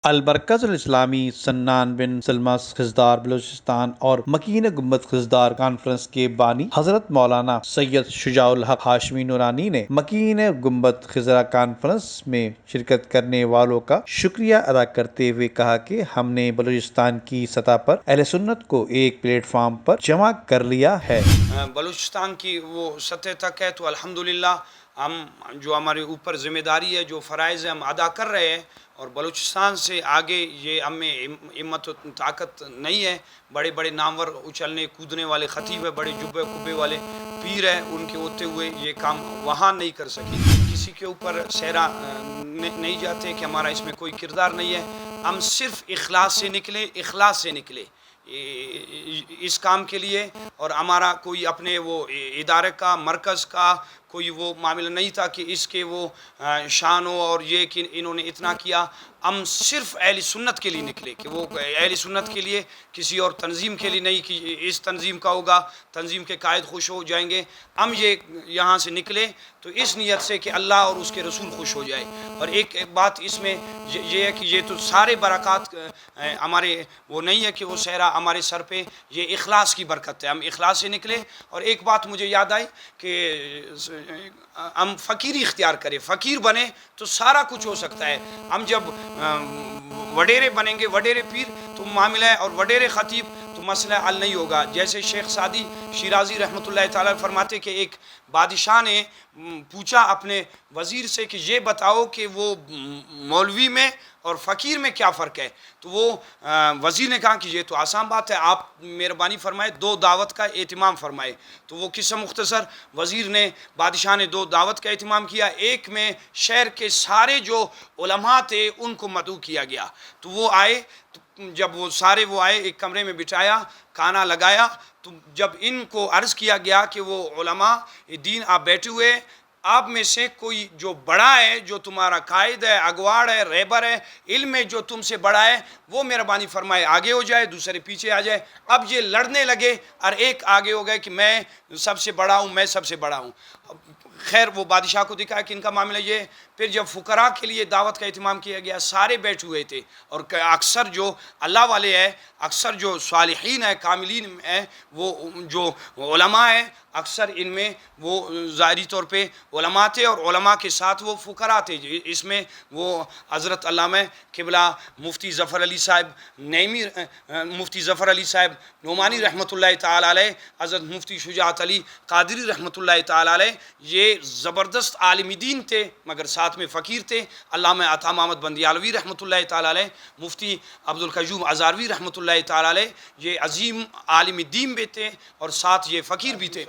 المرکز الاسلامی سنان بن سلمہ خضدار بلوچستان اور مکین گنبد خضدار کانفرنس کے بانی حضرت مولانا سید شجاع الحق ہاشمی نورانی نے مکین گنبد خضرا کانفرنس میں شرکت کرنے والوں کا شکریہ ادا کرتے ہوئے کہا کہ ہم نے بلوچستان کی سطح پر اہل سنت کو ایک پلیٹ فارم پر جمع کر لیا ہے۔ بلوچستان کی وہ سطح تک ہے تو الحمدللہ ہم جو ہمارے اوپر ذمہ داری ہے، جو فرائض ہم ادا کر رہے ہیں، اور بلوچستان سے آگے یہ ہم میں ہمت و طاقت نہیں ہے۔ بڑے بڑے نامور اچھلنے کودنے والے خطیب ہیں، بڑے جبے کبے والے پیر ہیں، ان کے ہوتے ہوئے یہ کام وہاں نہیں کر سکے۔ کسی کے اوپر سہرا نہیں جاتے کہ ہمارا اس میں کوئی کردار نہیں ہے۔ ہم صرف اخلاص سے نکلے اس کام کے لیے، اور ہمارا کوئی اپنے وہ ادارے کا مرکز کا کوئی وہ معاملہ نہیں تھا کہ اس کے وہ شان ہو اور یہ کہ انہوں نے اتنا کیا۔ ہم صرف اہل سنت کے لیے نکلے کہ وہ اہل سنت کے لیے، کسی اور تنظیم کے لیے نہیں کہ اس تنظیم کا ہوگا، تنظیم کے قائد خوش ہو جائیں گے۔ ہم یہ یہاں سے نکلے تو اس نیت سے کہ اللہ اور اس کے رسول خوش ہو جائے۔ اور ایک بات اس میں یہ ہے کہ یہ تو سارے برکات ہمارے وہ نہیں ہے کہ وہ صحرا ہمارے سر پہ، یہ اخلاص کی برکت ہے۔ ہم اخلاص سے نکلے۔ اور ایک بات مجھے یاد آئی کہ ہم فقیری اختیار کریں، فقیر بنے تو سارا کچھ ہو سکتا ہے۔ ہم جب وڈیرے بنیں گے، وڈیرے پیر تو معاملہ ہے، اور وڈیرے خطیب تو مسئلہ حل نہیں ہوگا۔ جیسے شیخ سعدی شیرازی رحمۃ اللہ تعالیٰ فرماتے کہ ایک بادشاہ نے پوچھا اپنے وزیر سے کہ یہ بتاؤ کہ وہ مولوی میں اور فقیر میں کیا فرق ہے؟ تو وہ وزیر نے کہا کہ یہ تو آسان بات ہے، آپ مہربانی فرمائے 2 دعوت کا اہتمام فرمائے۔ تو وہ قصہ مختصر، وزیر نے بادشاہ نے 2 دعوت کا اہتمام کیا۔ ایک میں شہر کے سارے جو علماء تھے ان کو مدعو کیا گیا۔ تو وہ آئے، جب وہ سارے وہ آئے، ایک کمرے میں بٹھایا، کھانا لگایا۔ تو جب ان کو عرض کیا گیا کہ وہ علماء دین آپ بیٹھے ہوئے، آپ میں سے کوئی جو بڑا ہے، جو تمہارا قائد ہے، اگواڑ ہے، رہبر ہے، علم میں جو تم سے بڑا ہے، وہ مہربانی فرمائے آگے ہو جائے، دوسرے پیچھے آ جائے۔ اب یہ لڑنے لگے اور ایک آگے ہو گئے کہ میں سب سے بڑا ہوں، میں سب سے بڑا ہوں۔ خیر وہ بادشاہ کو دکھا کہ ان کا معاملہ یہ ہے۔ پھر جب فقراء کے لیے دعوت کا اہتمام کیا گیا، سارے بیٹھے ہوئے تھے، اور اکثر جو اللہ والے ہیں، اکثر جو صالحین ہیں، کاملین ہیں، وہ جو علماء ہیں، اکثر ان میں وہ ظاہری طور پہ علماء تھے، اور علماء کے ساتھ وہ فقراء تھے۔ اس میں وہ حضرت علامہ قبلہ مفتی ظفر علی صاحب نعیمی، مفتی ظفر علی صاحب نعمانی رحمۃ اللہ تعالیٰ علیہ، حضرت مفتی شجاعت علی قادری رحمۃ اللہ تعالیٰ علیہ، یہ زبردست عالم دین تھے مگر ساتھ میں فقیر تھے۔ علامہ عطا محمد بندیالوی رحمۃ اللہ تعالیٰ علیہ، مفتی عبدالقیوم ازاروی رحمۃ اللہ تعالیٰ علیہ، یہ عظیم عالم دین بھی تھے اور ساتھ یہ فقیر بھی تھے۔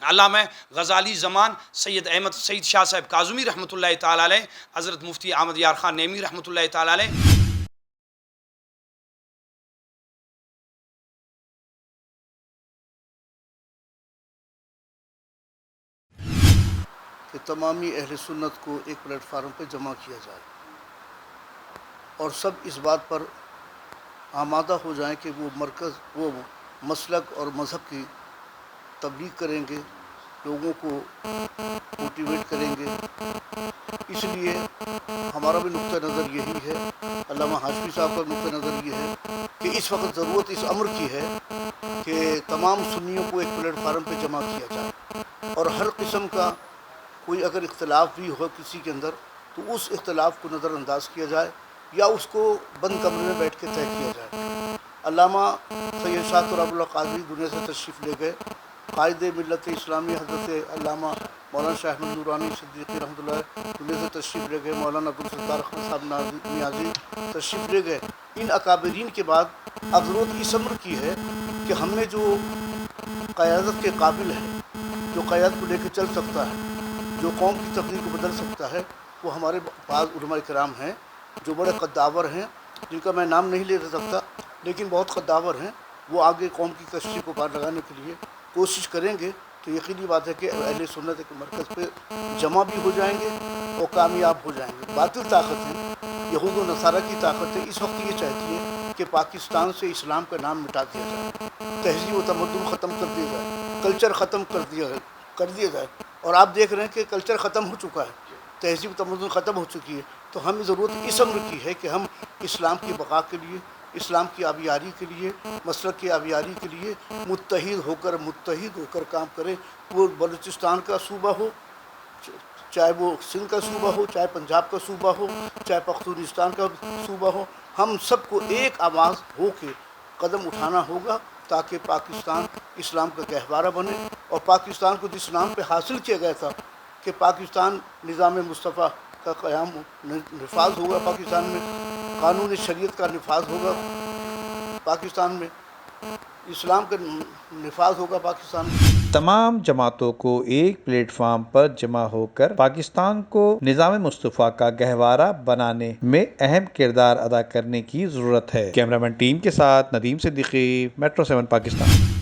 علامہ غزالی زمان سید احمد سعید شاہ صاحب کاظمی رحمۃ اللہ تعالیٰ علیہ، حضرت مفتی احمد یار خان نعیمی رحمۃ اللہ تعالیٰ علیہ۔ کہ تمامی اہل سنت کو ایک پلیٹ فارم پہ جمع کیا جائے، اور سب اس بات پر آمادہ ہو جائیں کہ وہ مسلک اور مذہب کی تبلیغ کریں گے، لوگوں کو موٹیویٹ کریں گے۔ اس لیے ہمارا بھی نقطہ نظر یہی ہے، علامہ ہاشمی صاحب کا نقطہ نظر یہ ہے کہ اس وقت ضرورت اس امر کی ہے کہ تمام سنیوں کو ایک پلیٹ فارم پہ جمع کیا جائے، اور ہر قسم کا کوئی اگر اختلاف بھی ہو کسی کے اندر تو اس اختلاف کو نظر انداز کیا جائے، یا اس کو بند کمرے میں بیٹھ کے طے کیا جائے۔ علامہ سید شاہ تراب اللہ قادری دنیا سے تشریف لے گئے، قائد ملت اسلامی حضرت علامہ مولانا شاہ احمد نورانی صدیقی رحمۃ اللہ دنیا سے تشریف لے گئے، مولانا عبدالستار احمد صاحب نیازی تشریف لے گئے۔ ان اکابرین کے بعد اب ضرورت اس امر کی ہے کہ ہم نے جو قیادت کے قابل ہے، جو قیادت کو لے کے چل سکتا ہے، جو قوم کی تقدیر کو بدل سکتا ہے، وہ ہمارے بعض علماء کرام ہیں جو بڑے قداور ہیں، جن کا میں نام نہیں لے سکتا لیکن بہت قداور ہیں۔ وہ آگے قوم کی کشتی کو پار لگانے کے لیے کوشش کریں گے، تو یقینی بات ہے کہ اہل سنت کے مرکز پہ جمع بھی ہو جائیں گے اور کامیاب ہو جائیں گے۔ باطل طاقت ہے، یہود و نصارہ کی طاقت ہے، اس وقت یہ چاہتی ہے کہ پاکستان سے اسلام کا نام مٹا دیا جائے، تہذیب و تمدن ختم کر دیا جائے، کلچر ختم کر دیا جائے۔ اور آپ دیکھ رہے ہیں کہ کلچر ختم ہو چکا ہے، تہذیب و تمدن ختم ہو چکی ہے، تو ہمیں ضرورت اس امر کی ہے کہ ہم اسلام کی بقا کے لیے، اسلام کی آبیاری کے لیے، مسلک کی آبیاری کے لیے متحد ہو کر کام کریں۔ وہ بلوچستان کا صوبہ ہو، چاہے وہ سندھ کا صوبہ ہو، چاہے پنجاب کا صوبہ ہو، چاہے پختونستان کا صوبہ ہو، ہم سب کو ایک آواز ہو کے قدم اٹھانا ہوگا تاکہ پاکستان اسلام کا گہوارہ بنے۔ اور پاکستان کو جس نام پہ حاصل کیا گیا تھا کہ پاکستان نظام مصطفیٰ کا قیام نفاذ ہوگا، پاکستان میں قانون شریعت کا نفاذ ہوگا، پاکستان میں اسلام کا نفاذ ہوگا پاکستان میں۔ تمام جماعتوں کو ایک پلیٹ فارم پر جمع ہو کر پاکستان کو نظام مصطفیٰ کا گہوارہ بنانے میں اہم کردار ادا کرنے کی ضرورت ہے۔ کیمرہ مین ٹیم کے ساتھ ندیم صدیقی، میٹرو 7 پاکستان۔